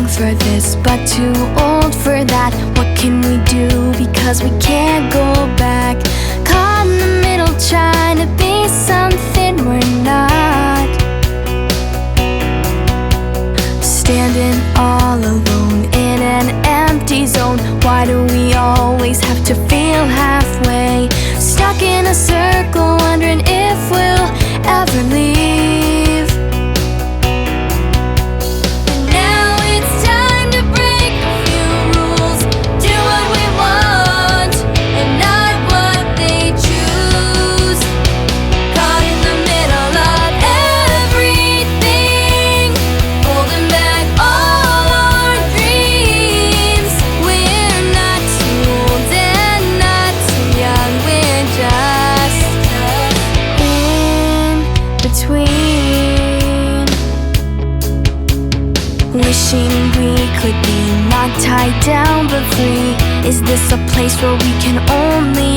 young for this, but too old for that. What can we do? Because we can't go back. Caught in the middle, trying to be something we're not. Standing all alone in an empty zone. Why do we always have to feel halfway? Stuck in a circle, wondering if we'll ever leave. And now it's time to break a few rules. Do what we want and not what they choose. Caught in the middle of everything, holding back all our dreams. We're not too old and not too young. We're just in between. Wishing we could be not tied down but free. Is this a place where we can only